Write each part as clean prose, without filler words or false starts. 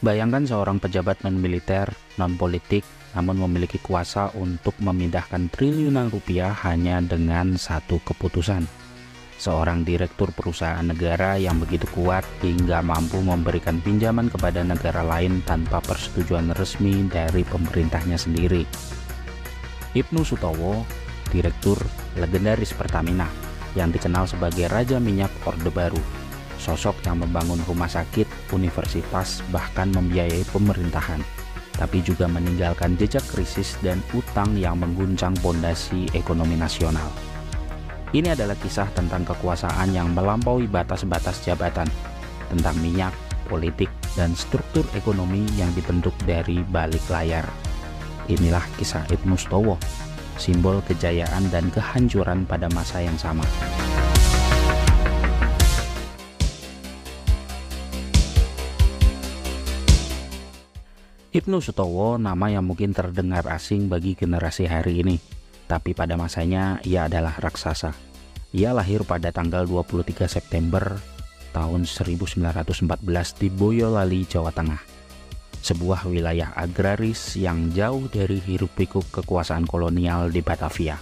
Bayangkan seorang pejabat non-militer, non-politik, namun memiliki kuasa untuk memindahkan triliunan rupiah hanya dengan satu keputusan. Seorang direktur perusahaan negara yang begitu kuat hingga mampu memberikan pinjaman kepada negara lain tanpa persetujuan resmi dari pemerintahnya sendiri. Ibnu Sutowo, direktur legendaris Pertamina, yang dikenal sebagai Raja Minyak Orde Baru, sosok yang membangun rumah sakit, universitas, bahkan membiayai pemerintahan, tapi juga meninggalkan jejak krisis dan utang yang mengguncang fondasi ekonomi nasional. Ini adalah kisah tentang kekuasaan yang melampaui batas-batas jabatan, tentang minyak, politik, dan struktur ekonomi yang dibentuk dari balik layar. Inilah kisah Ibnu Sutowo, simbol kejayaan dan kehancuran pada masa yang sama. Ibnu Sutowo nama yang mungkin terdengar asing bagi generasi hari ini, tapi pada masanya ia adalah raksasa. Ia lahir pada tanggal 23 September tahun 1914 di Boyolali, Jawa Tengah. Sebuah wilayah agraris yang jauh dari hiruk-pikuk kekuasaan kolonial di Batavia.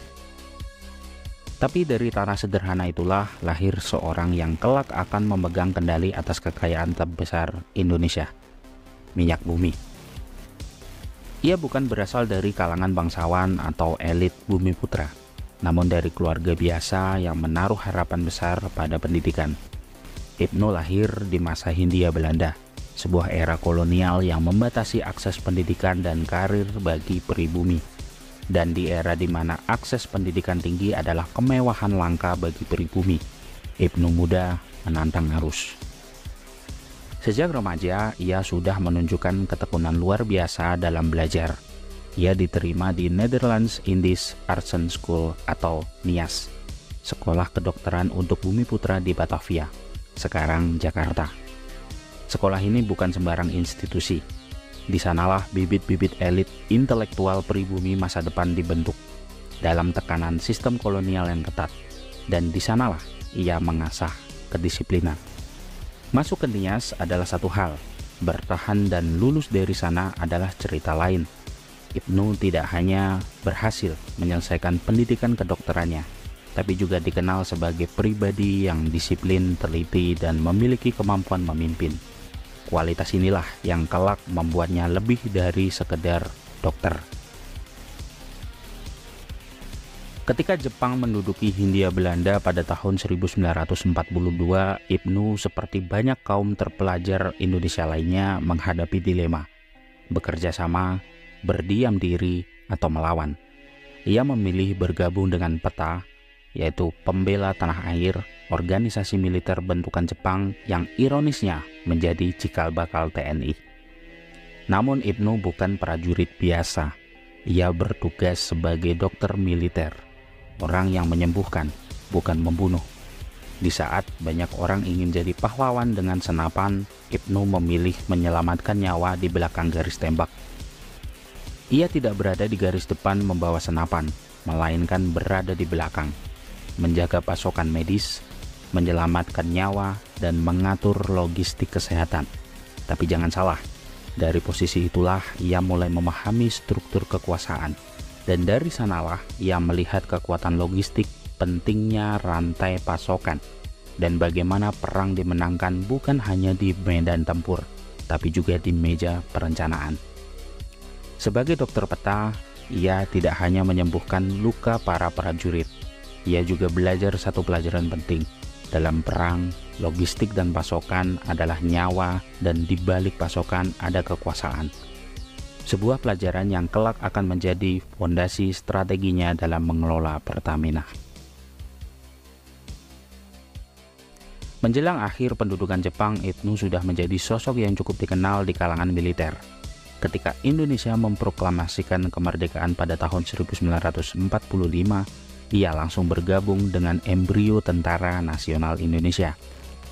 Tapi dari tanah sederhana itulah lahir seorang yang kelak akan memegang kendali atas kekayaan terbesar Indonesia, minyak bumi. Ia bukan berasal dari kalangan bangsawan atau elit bumi putra, namun dari keluarga biasa yang menaruh harapan besar pada pendidikan. Ibnu lahir di masa Hindia Belanda, sebuah era kolonial yang membatasi akses pendidikan dan karir bagi pribumi. Dan di era di mana akses pendidikan tinggi adalah kemewahan langka bagi pribumi, Ibnu muda menantang arus. Sejak remaja, ia sudah menunjukkan ketekunan luar biasa dalam belajar. Ia diterima di Netherlands Indies Arts School atau NIAS, Sekolah Kedokteran untuk Bumi Putra di Batavia, sekarang Jakarta. Sekolah ini bukan sembarang institusi. Di sanalah bibit-bibit elit intelektual pribumi masa depan dibentuk dalam tekanan sistem kolonial yang ketat. Dan di sanalah ia mengasah kedisiplinan. Masuk ke NIAS adalah satu hal, bertahan dan lulus dari sana adalah cerita lain. Ibnu tidak hanya berhasil menyelesaikan pendidikan kedokterannya, tapi juga dikenal sebagai pribadi yang disiplin, teliti, dan memiliki kemampuan memimpin. Kualitas inilah yang kelak membuatnya lebih dari sekedar dokter. Ketika Jepang menduduki Hindia Belanda pada tahun 1942, Ibnu seperti banyak kaum terpelajar Indonesia lainnya menghadapi dilema, bekerja sama, berdiam diri, atau melawan. Ia memilih bergabung dengan PETA, yaitu Pembela Tanah Air, organisasi militer bentukan Jepang yang ironisnya menjadi cikal bakal TNI. Namun Ibnu bukan prajurit biasa, ia bertugas sebagai dokter militer. Orang yang menyembuhkan, bukan membunuh. Di saat banyak orang ingin jadi pahlawan dengan senapan, Ibnu memilih menyelamatkan nyawa di belakang garis tembak. Ia tidak berada di garis depan membawa senapan, melainkan berada di belakang, menjaga pasokan medis, menyelamatkan nyawa, dan mengatur logistik kesehatan. Tapi jangan salah, dari posisi itulah ia mulai memahami struktur kekuasaan. Dan dari sanalah ia melihat kekuatan logistik, pentingnya rantai pasokan, dan bagaimana perang dimenangkan bukan hanya di medan tempur, tapi juga di meja perencanaan. Sebagai dokter PETA, ia tidak hanya menyembuhkan luka para prajurit, ia juga belajar satu pelajaran penting. Dalam perang, logistik dan pasokan adalah nyawa, dan di balik pasokan ada kekuasaan. Sebuah pelajaran yang kelak akan menjadi fondasi strateginya dalam mengelola Pertamina. Menjelang akhir pendudukan Jepang, Ibnu sudah menjadi sosok yang cukup dikenal di kalangan militer. Ketika Indonesia memproklamasikan kemerdekaan pada tahun 1945, ia langsung bergabung dengan embrio Tentara Nasional Indonesia.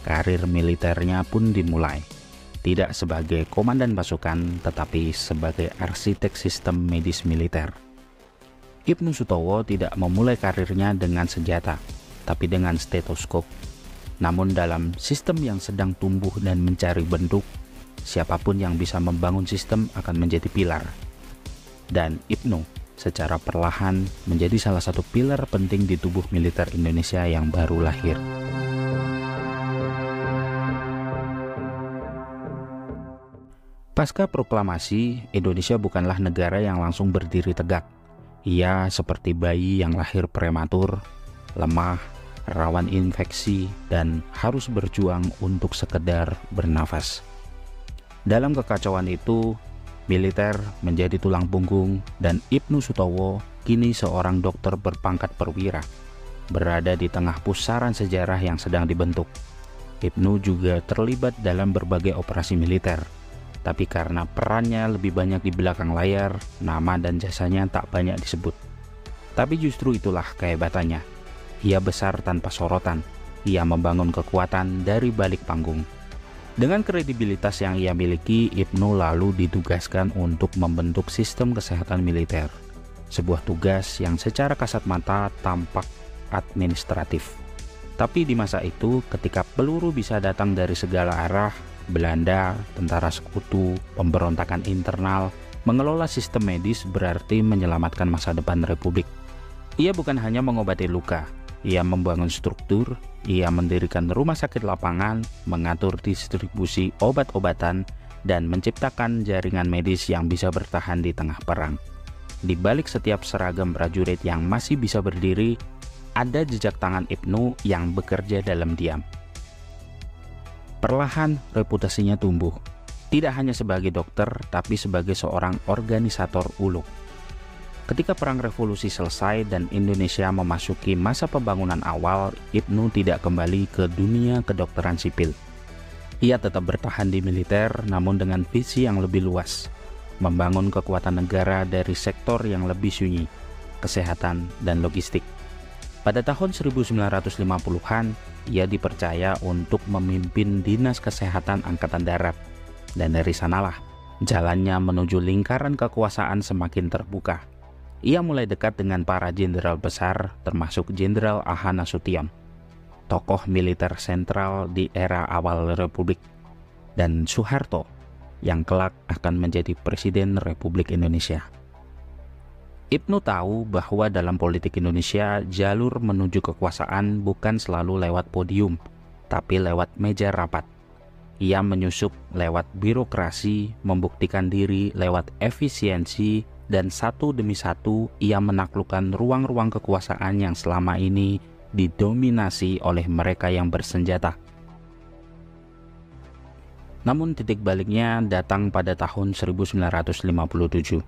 Karir militernya pun dimulai. Tidak sebagai komandan pasukan, tetapi sebagai arsitek sistem medis militer. Ibnu Sutowo tidak memulai karirnya dengan senjata, tapi dengan stetoskop. Namun dalam sistem yang sedang tumbuh dan mencari bentuk, siapapun yang bisa membangun sistem akan menjadi pilar. Dan Ibnu secara perlahan menjadi salah satu pilar penting di tubuh militer Indonesia yang baru lahir. Pasca proklamasi, Indonesia bukanlah negara yang langsung berdiri tegak. Ia seperti bayi yang lahir prematur, lemah, rawan infeksi, dan harus berjuang untuk sekedar bernafas. Dalam kekacauan itu, militer menjadi tulang punggung dan Ibnu Sutowo kini seorang dokter berpangkat perwira, berada di tengah pusaran sejarah yang sedang dibentuk. Ibnu juga terlibat dalam berbagai operasi militer, tapi karena perannya lebih banyak di belakang layar, nama dan jasanya tak banyak disebut. Tapi justru itulah kehebatannya. Ia besar tanpa sorotan, ia membangun kekuatan dari balik panggung. Dengan kredibilitas yang ia miliki, Ibnu lalu ditugaskan untuk membentuk sistem kesehatan militer. Sebuah tugas yang secara kasat mata tampak administratif. Tapi di masa itu, ketika peluru bisa datang dari segala arah, Belanda, tentara sekutu, pemberontakan internal, mengelola sistem medis berarti menyelamatkan masa depan Republik. Ia bukan hanya mengobati luka, ia membangun struktur, ia mendirikan rumah sakit lapangan, mengatur distribusi obat-obatan, dan menciptakan jaringan medis yang bisa bertahan di tengah perang. Di balik setiap seragam prajurit yang masih bisa berdiri, ada jejak tangan Ibnu yang bekerja dalam diam. Perlahan reputasinya tumbuh, tidak hanya sebagai dokter, tapi sebagai seorang organisator ulung. Ketika Perang Revolusi selesai dan Indonesia memasuki masa pembangunan awal, Ibnu tidak kembali ke dunia kedokteran sipil. Ia tetap bertahan di militer, namun dengan visi yang lebih luas, membangun kekuatan negara dari sektor yang lebih sunyi, kesehatan dan logistik. Pada tahun 1950-an, ia dipercaya untuk memimpin Dinas Kesehatan Angkatan Darat, dan dari sanalah jalannya menuju lingkaran kekuasaan semakin terbuka. Ia mulai dekat dengan para jenderal besar, termasuk Jenderal A.H. Nasution, tokoh militer sentral di era awal Republik, dan Soeharto, yang kelak akan menjadi Presiden Republik Indonesia. Ibnu tahu bahwa dalam politik Indonesia, jalur menuju kekuasaan bukan selalu lewat podium, tapi lewat meja rapat. Ia menyusup lewat birokrasi, membuktikan diri lewat efisiensi, dan satu demi satu ia menaklukkan ruang-ruang kekuasaan yang selama ini didominasi oleh mereka yang bersenjata. Namun titik baliknya datang pada tahun 1957,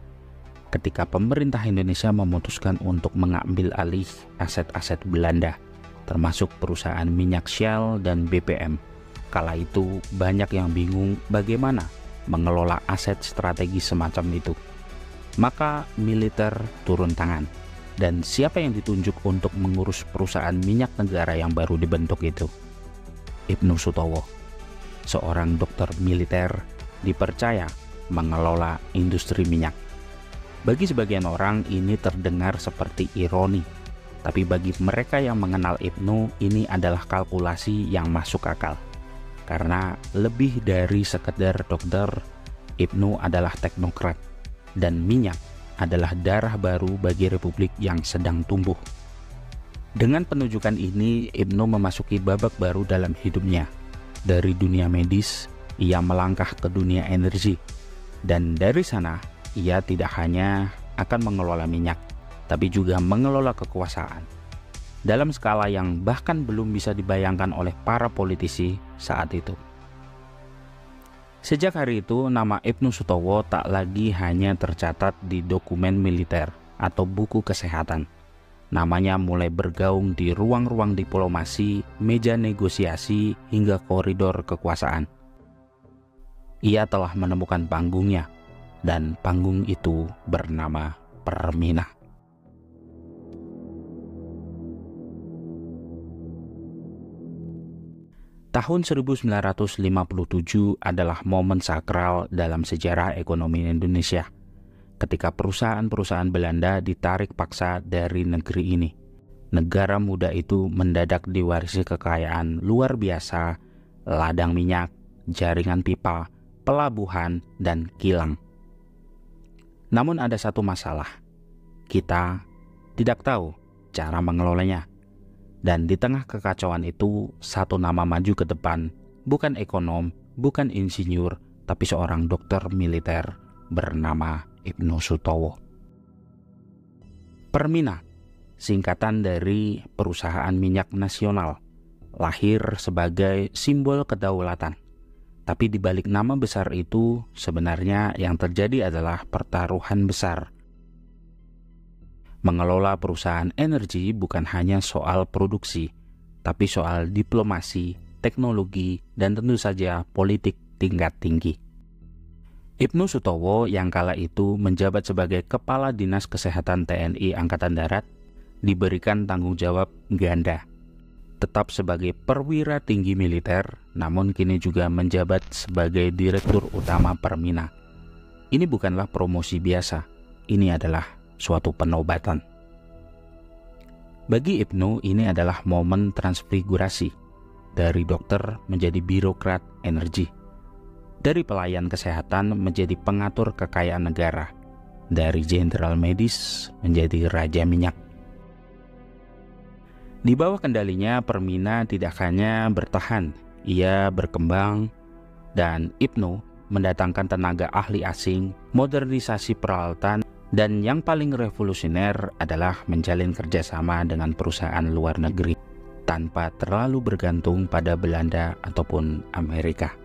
ketika pemerintah Indonesia memutuskan untuk mengambil alih aset-aset Belanda, termasuk perusahaan minyak Shell dan BPM. Kala itu banyak yang bingung bagaimana mengelola aset strategis semacam itu. Maka militer turun tangan, dan siapa yang ditunjuk untuk mengurus perusahaan minyak negara yang baru dibentuk itu? Ibnu Sutowo, seorang dokter militer, dipercaya mengelola industri minyak. Bagi sebagian orang ini terdengar seperti ironi, tapi bagi mereka yang mengenal Ibnu, ini adalah kalkulasi yang masuk akal. Karena lebih dari sekedar dokter, Ibnu adalah teknokrat, dan minyak adalah darah baru bagi Republik yang sedang tumbuh. Dengan penunjukan ini, Ibnu memasuki babak baru dalam hidupnya. Dari dunia medis, ia melangkah ke dunia energi. Dan dari sana, ia tidak hanya akan mengelola minyak, tapi juga mengelola kekuasaan. Dalam skala yang bahkan belum bisa dibayangkan oleh para politisi saat itu. Sejak hari itu, nama Ibnu Sutowo tak lagi hanya tercatat di dokumen militer atau buku kesehatan. Namanya mulai bergaung di ruang-ruang diplomasi, meja negosiasi, hingga koridor kekuasaan. Ia telah menemukan panggungnya, dan panggung itu bernama Permina. Tahun 1957 adalah momen sakral dalam sejarah ekonomi Indonesia, ketika perusahaan-perusahaan Belanda ditarik paksa dari negeri ini. Negara muda itu mendadak diwarisi kekayaan luar biasa, ladang minyak, jaringan pipa, pelabuhan, dan kilang. Namun ada satu masalah, kita tidak tahu cara mengelolanya. Dan di tengah kekacauan itu, satu nama maju ke depan, bukan ekonom, bukan insinyur, tapi seorang dokter militer bernama Ibnu Sutowo. Permina, singkatan dari Perusahaan Minyak Nasional, lahir sebagai simbol kedaulatan. Tapi di balik nama besar itu, sebenarnya yang terjadi adalah pertaruhan besar. Mengelola perusahaan energi bukan hanya soal produksi, tapi soal diplomasi, teknologi, dan tentu saja politik tingkat tinggi. Ibnu Sutowo yang kala itu menjabat sebagai Kepala Dinas Kesehatan TNI Angkatan Darat diberikan tanggung jawab ganda. Tetap sebagai perwira tinggi militer, namun kini juga menjabat sebagai Direktur Utama Permina. Ini bukanlah promosi biasa, ini adalah suatu penobatan. Bagi Ibnu, ini adalah momen transfigurasi dari dokter menjadi birokrat energi, dari pelayan kesehatan menjadi pengatur kekayaan negara, dari jenderal medis menjadi raja minyak. Di bawah kendalinya, Permina tidak hanya bertahan, ia berkembang, dan Ibnu mendatangkan tenaga ahli asing, modernisasi peralatan, dan yang paling revolusioner adalah menjalin kerjasama dengan perusahaan luar negeri tanpa terlalu bergantung pada Belanda ataupun Amerika.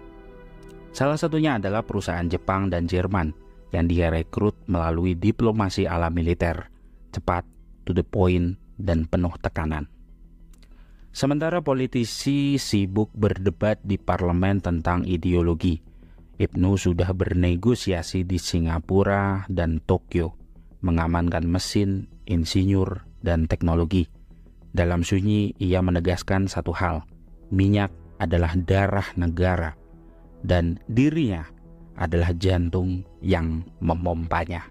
Salah satunya adalah perusahaan Jepang dan Jerman yang dia rekrut melalui diplomasi ala militer, cepat, to the point, dan penuh tekanan. Sementara politisi sibuk berdebat di parlemen tentang ideologi, Ibnu sudah bernegosiasi di Singapura dan Tokyo, mengamankan mesin, insinyur, dan teknologi. Dalam sunyi, ia menegaskan satu hal, minyak adalah darah negara, dan dirinya adalah jantung yang memompanya.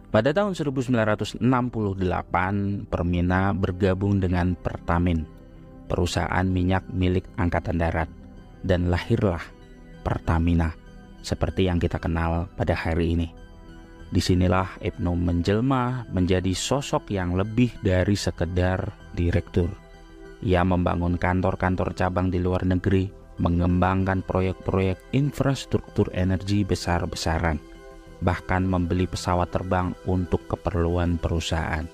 Pada tahun 1968, Permina bergabung dengan Pertamin, perusahaan minyak milik Angkatan Darat, dan lahirlah Pertamina, seperti yang kita kenal pada hari ini. Disinilah Ibnu menjelma menjadi sosok yang lebih dari sekedar direktur. Ia membangun kantor-kantor cabang di luar negeri, mengembangkan proyek-proyek infrastruktur energi besar-besaran, bahkan membeli pesawat terbang untuk keperluan perusahaan.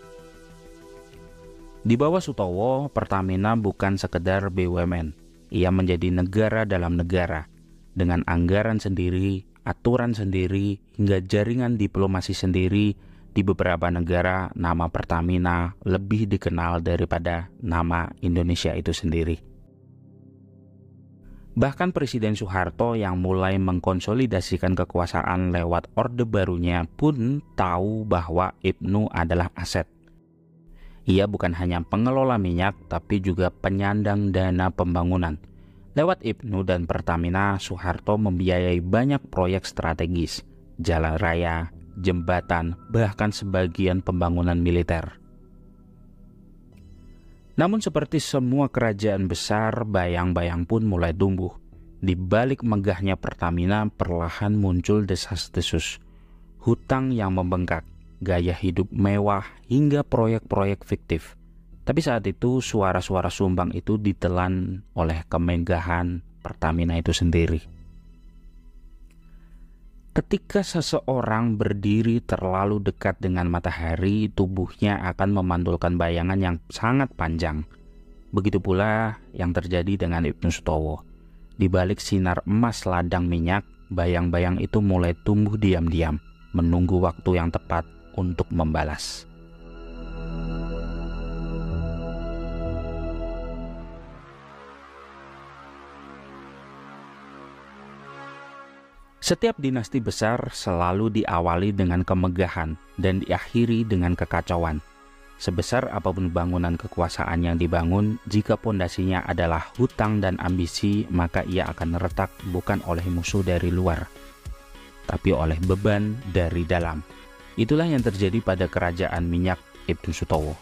Di bawah Sutowo, Pertamina bukan sekedar BUMN. Ia menjadi negara dalam negara, dengan anggaran sendiri, aturan sendiri, hingga jaringan diplomasi sendiri. Di beberapa negara, nama Pertamina lebih dikenal daripada nama Indonesia itu sendiri. Bahkan Presiden Soeharto yang mulai mengkonsolidasikan kekuasaan lewat Orde Barunya pun tahu bahwa Ibnu adalah aset. Ia bukan hanya pengelola minyak, tapi juga penyandang dana pembangunan. Lewat Ibnu dan Pertamina, Soeharto membiayai banyak proyek strategis, jalan raya, jembatan, bahkan sebagian pembangunan militer. Namun seperti semua kerajaan besar, bayang-bayang pun mulai tumbuh. Di balik megahnya Pertamina, perlahan muncul desas-desus, hutang yang membengkak, gaya hidup mewah, hingga proyek-proyek fiktif. Tapi saat itu suara-suara sumbang itu ditelan oleh kemegahan Pertamina itu sendiri. Ketika seseorang berdiri terlalu dekat dengan matahari, tubuhnya akan memantulkan bayangan yang sangat panjang. Begitu pula yang terjadi dengan Ibnu Sutowo. Di balik sinar emas ladang minyak, bayang-bayang itu mulai tumbuh diam-diam, menunggu waktu yang tepat untuk membalas. Setiap dinasti besar selalu diawali dengan kemegahan dan diakhiri dengan kekacauan. Sebesar apapun bangunan kekuasaan yang dibangun, jika pondasinya adalah hutang dan ambisi, maka ia akan retak bukan oleh musuh dari luar, tapi oleh beban dari dalam. Itulah yang terjadi pada kerajaan minyak Ibnu Sutowo.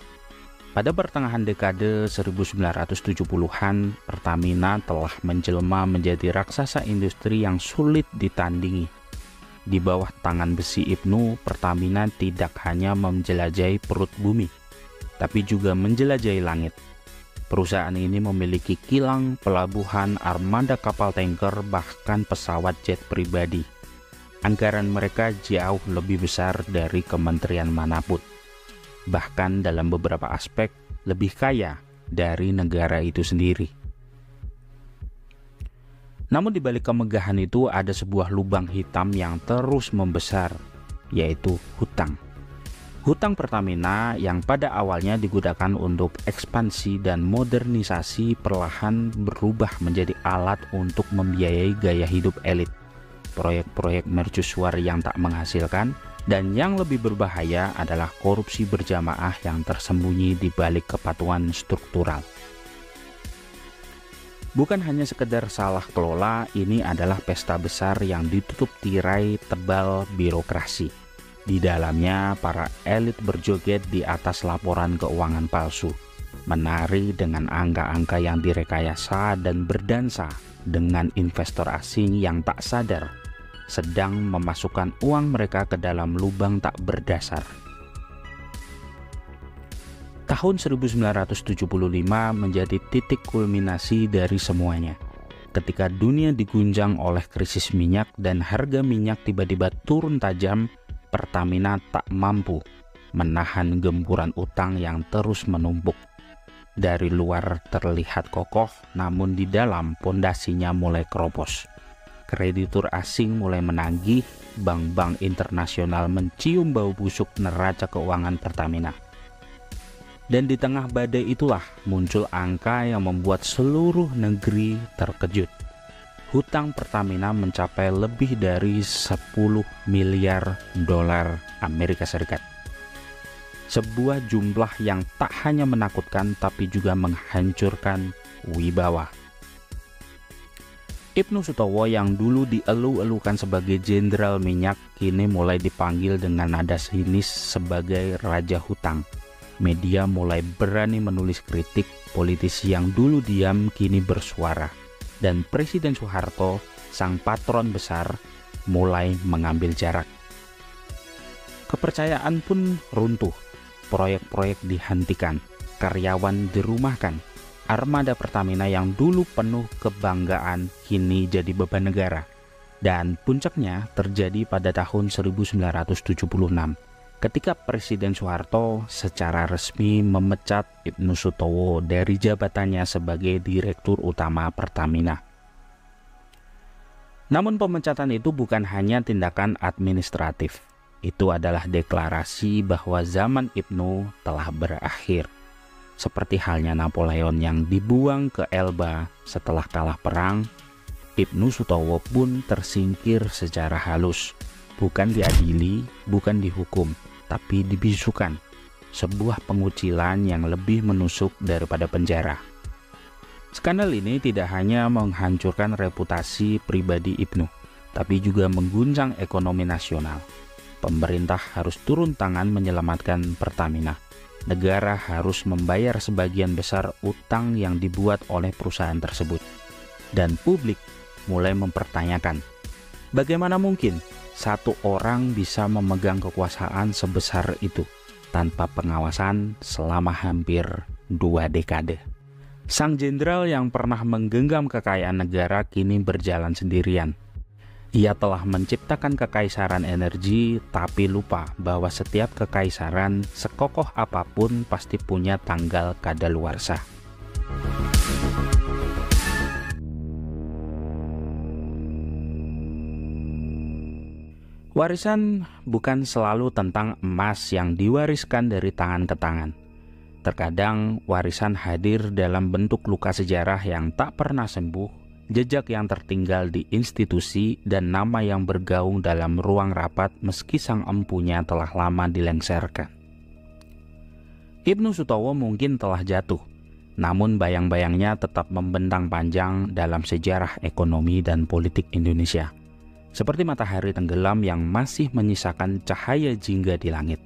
Pada pertengahan dekade 1970-an, Pertamina telah menjelma menjadi raksasa industri yang sulit ditandingi. Di bawah tangan besi Ibnu, Pertamina tidak hanya menjelajahi perut bumi, tapi juga menjelajahi langit. Perusahaan ini memiliki kilang, pelabuhan, armada kapal tanker, bahkan pesawat jet pribadi. Anggaran mereka jauh lebih besar dari kementerian manapun. Bahkan dalam beberapa aspek lebih kaya dari negara itu sendiri. Namun di balik kemegahan itu ada sebuah lubang hitam yang terus membesar, yaitu hutang. Hutang Pertamina yang pada awalnya digunakan untuk ekspansi dan modernisasi perlahan berubah menjadi alat untuk membiayai gaya hidup elit, proyek-proyek mercusuar yang tak menghasilkan, dan yang lebih berbahaya adalah korupsi berjamaah yang tersembunyi di balik kepatuhan struktural. Bukan hanya sekedar salah kelola, ini adalah pesta besar yang ditutup tirai tebal birokrasi. Di dalamnya, para elit berjoget di atas laporan keuangan palsu, menari dengan angka-angka yang direkayasa dan berdansa dengan investor asing yang tak sadar sedang memasukkan uang mereka ke dalam lubang tak berdasar. Tahun 1975 menjadi titik kulminasi dari semuanya. Ketika dunia diguncang oleh krisis minyak dan harga minyak tiba-tiba turun tajam, Pertamina tak mampu menahan gempuran utang yang terus menumpuk. Dari luar terlihat kokoh, namun di dalam pondasinya mulai keropos. Kreditur asing mulai menagih, bank-bank internasional mencium bau busuk neraca keuangan Pertamina. Dan di tengah badai itulah muncul angka yang membuat seluruh negeri terkejut. Hutang Pertamina mencapai lebih dari 10 miliar dolar Amerika Serikat. Sebuah jumlah yang tak hanya menakutkan tapi juga menghancurkan wibawa. Ibnu Sutowo yang dulu dielu-elukan sebagai jenderal minyak kini mulai dipanggil dengan nada sinis sebagai raja hutang. Media mulai berani menulis kritik, politisi yang dulu diam kini bersuara. Dan Presiden Soeharto, sang patron besar, mulai mengambil jarak. Kepercayaan pun runtuh, proyek-proyek dihentikan, karyawan dirumahkan. Armada Pertamina yang dulu penuh kebanggaan kini jadi beban negara. Dan puncaknya terjadi pada tahun 1976 ketika Presiden Soeharto secara resmi memecat Ibnu Sutowo dari jabatannya sebagai Direktur Utama Pertamina. Namun pemecatan itu bukan hanya tindakan administratif. Itu adalah deklarasi bahwa zaman Ibnu telah berakhir. Seperti halnya Napoleon yang dibuang ke Elba setelah kalah perang, Ibnu Sutowo pun tersingkir secara halus. Bukan diadili, bukan dihukum, tapi dibisukan. Sebuah pengucilan yang lebih menusuk daripada penjara. Skandal ini tidak hanya menghancurkan reputasi pribadi Ibnu, tapi juga mengguncang ekonomi nasional. Pemerintah harus turun tangan menyelamatkan Pertamina. Negara harus membayar sebagian besar utang yang dibuat oleh perusahaan tersebut. Dan publik mulai mempertanyakan, bagaimana mungkin satu orang bisa memegang kekuasaan sebesar itu tanpa pengawasan selama hampir 2 dekade. Sang jenderal yang pernah menggenggam kekayaan negara kini berjalan sendirian. Ia telah menciptakan kekaisaran energi, tapi lupa bahwa setiap kekaisaran, sekokoh apapun, pasti punya tanggal kadaluarsa. Warisan bukan selalu tentang emas yang diwariskan dari tangan ke tangan. Terkadang warisan hadir dalam bentuk luka sejarah yang tak pernah sembuh, jejak yang tertinggal di institusi, dan nama yang bergaung dalam ruang rapat meski sang empunya telah lama dilengsarkan. Ibnu Sutowo mungkin telah jatuh, namun bayang-bayangnya tetap membentang panjang dalam sejarah ekonomi dan politik Indonesia. Seperti matahari tenggelam yang masih menyisakan cahaya jingga di langit.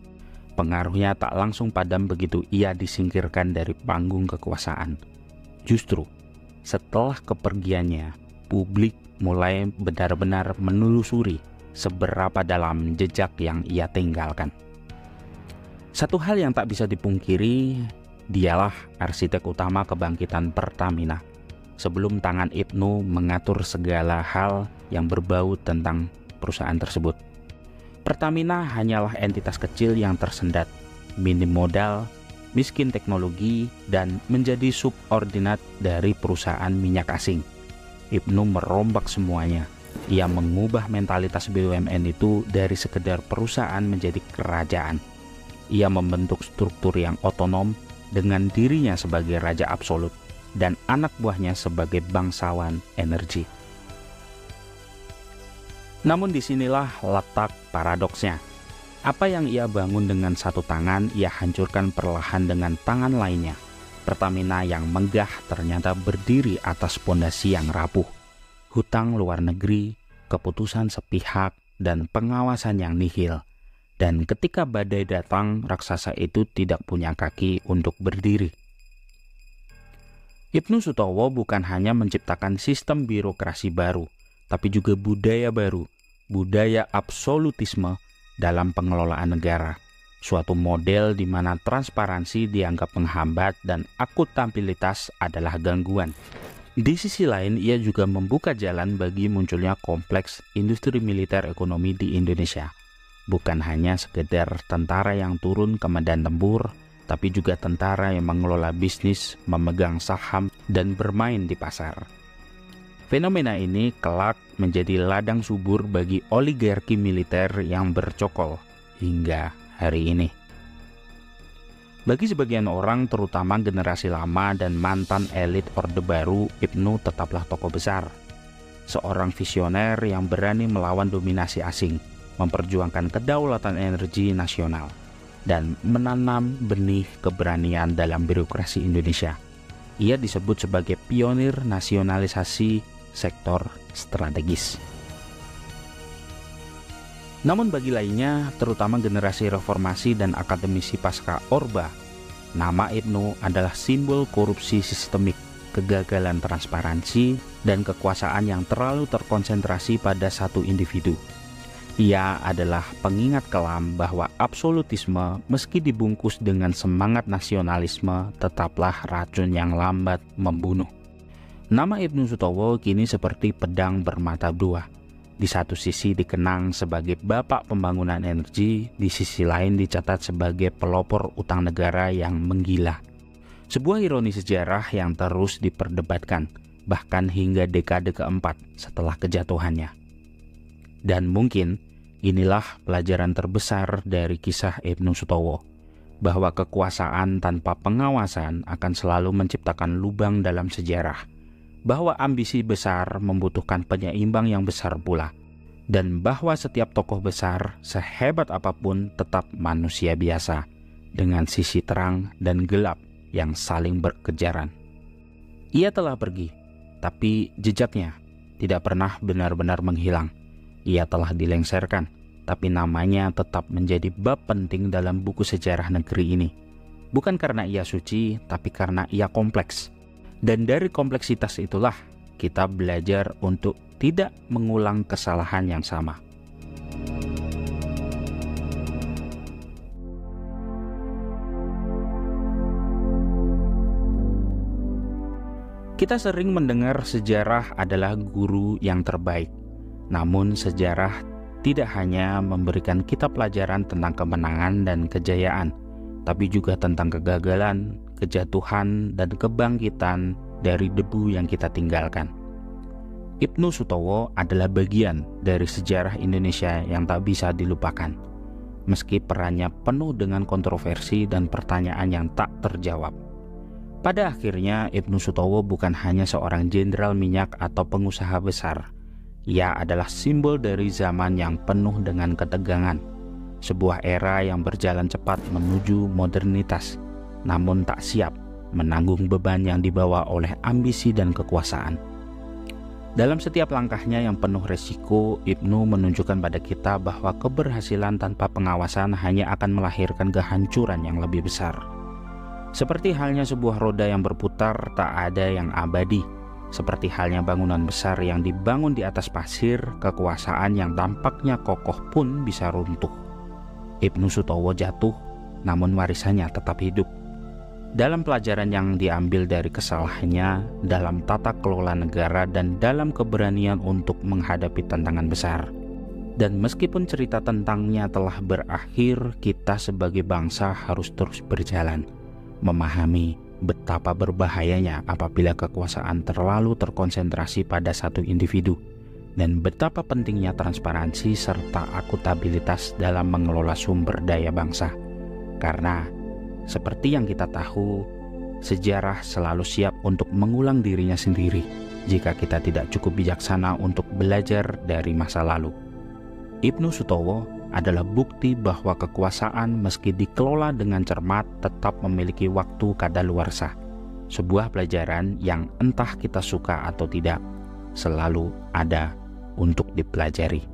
pengaruhnya tak langsung padam begitu ia disingkirkan dari panggung kekuasaan. Justru setelah kepergiannya, publik mulai benar-benar menelusuri seberapa dalam jejak yang ia tinggalkan. Satu hal yang tak bisa dipungkiri, dialah arsitek utama kebangkitan Pertamina. Sebelum tangan Ibnu mengatur segala hal yang berbau tentang perusahaan tersebut. Pertamina hanyalah entitas kecil yang tersendat, minim modal, miskin teknologi, dan menjadi subordinat dari perusahaan minyak asing. Ibnu merombak semuanya. Ia mengubah mentalitas BUMN itu dari sekedar perusahaan menjadi kerajaan. Ia membentuk struktur yang otonom dengan dirinya sebagai raja absolut dan anak buahnya sebagai bangsawan energi. Namun disinilah letak paradoksnya. Apa yang ia bangun dengan satu tangan, ia hancurkan perlahan dengan tangan lainnya. Pertamina yang megah ternyata berdiri atas pondasi yang rapuh. Hutang luar negeri, keputusan sepihak, dan pengawasan yang nihil. Dan ketika badai datang, raksasa itu tidak punya kaki untuk berdiri. Ibnu Sutowo bukan hanya menciptakan sistem birokrasi baru, tapi juga budaya baru, budaya absolutisme dalam pengelolaan negara. Suatu model di mana transparansi dianggap menghambat dan akuntabilitas adalah gangguan. Di sisi lain, ia juga membuka jalan bagi munculnya kompleks industri militer ekonomi di Indonesia. Bukan hanya sekedar tentara yang turun ke medan tempur, tapi juga tentara yang mengelola bisnis, memegang saham, dan bermain di pasar. Fenomena ini kelak menjadi ladang subur bagi oligarki militer yang bercokol hingga hari ini. Bagi sebagian orang, terutama generasi lama dan mantan elit Orde Baru, Ibnu tetaplah tokoh besar. Seorang visioner yang berani melawan dominasi asing, memperjuangkan kedaulatan energi nasional, dan menanam benih keberanian dalam birokrasi Indonesia. Ia disebut sebagai pionir nasionalisasi sektor strategis. Namun bagi lainnya, terutama generasi reformasi dan akademisi pasca Orba, nama Ibnu adalah simbol korupsi sistemik, kegagalan transparansi, dan kekuasaan yang terlalu terkonsentrasi pada satu individu. Ia adalah pengingat kelam bahwa absolutisme meski dibungkus dengan semangat nasionalisme tetaplah racun yang lambat membunuh. Nama Ibnu Sutowo kini seperti pedang bermata dua. Di satu sisi dikenang sebagai bapak pembangunan energi, di sisi lain dicatat sebagai pelopor utang negara yang menggila. Sebuah ironi sejarah yang terus diperdebatkan, bahkan hingga dekade keempat setelah kejatuhannya. Dan mungkin inilah pelajaran terbesar dari kisah Ibnu Sutowo, bahwa kekuasaan tanpa pengawasan akan selalu menciptakan lubang dalam sejarah, bahwa ambisi besar membutuhkan penyeimbang yang besar pula, dan bahwa setiap tokoh besar sehebat apapun tetap manusia biasa, dengan sisi terang dan gelap yang saling berkejaran. Ia telah pergi, tapi jejaknya tidak pernah benar-benar menghilang. Ia telah dilengsarkan, tapi namanya tetap menjadi bab penting dalam buku sejarah negeri ini. Bukan karena ia suci, tapi karena ia kompleks. Dan dari kompleksitas itulah kita belajar untuk tidak mengulang kesalahan yang sama. Kita sering mendengar sejarah adalah guru yang terbaik. Namun sejarah tidak hanya memberikan kita pelajaran tentang kemenangan dan kejayaan, tapi juga tentang kegagalan, kejatuhan, dan kebangkitan dari debu yang kita tinggalkan. Ibnu Sutowo adalah bagian dari sejarah Indonesia yang tak bisa dilupakan, meski perannya penuh dengan kontroversi dan pertanyaan yang tak terjawab. Pada akhirnya, Ibnu Sutowo bukan hanya seorang jenderal minyak atau pengusaha besar. Ia adalah simbol dari zaman yang penuh dengan ketegangan, sebuah era yang berjalan cepat menuju modernitas, namun tak siap menanggung beban yang dibawa oleh ambisi dan kekuasaan. Dalam setiap langkahnya yang penuh resiko, Ibnu menunjukkan pada kita bahwa keberhasilan tanpa pengawasan hanya akan melahirkan kehancuran yang lebih besar. Seperti halnya sebuah roda yang berputar, tak ada yang abadi. Seperti halnya bangunan besar yang dibangun di atas pasir, kekuasaan yang tampaknya kokoh pun bisa runtuh. Ibnu Sutowo jatuh, namun warisannya tetap hidup. Dalam pelajaran yang diambil dari kesalahannya, dalam tata kelola negara, dan dalam keberanian untuk menghadapi tantangan besar. Dan meskipun cerita tentangnya telah berakhir, kita sebagai bangsa harus terus berjalan, memahami betapa berbahayanya apabila kekuasaan terlalu terkonsentrasi pada satu individu, dan betapa pentingnya transparansi serta akuntabilitas dalam mengelola sumber daya bangsa. Karena seperti yang kita tahu, sejarah selalu siap untuk mengulang dirinya sendiri jika kita tidak cukup bijaksana untuk belajar dari masa lalu. Ibnu Sutowo adalah bukti bahwa kekuasaan meski dikelola dengan cermat tetap memiliki waktu kadaluarsa. Sebuah pelajaran yang entah kita suka atau tidak, selalu ada untuk dipelajari.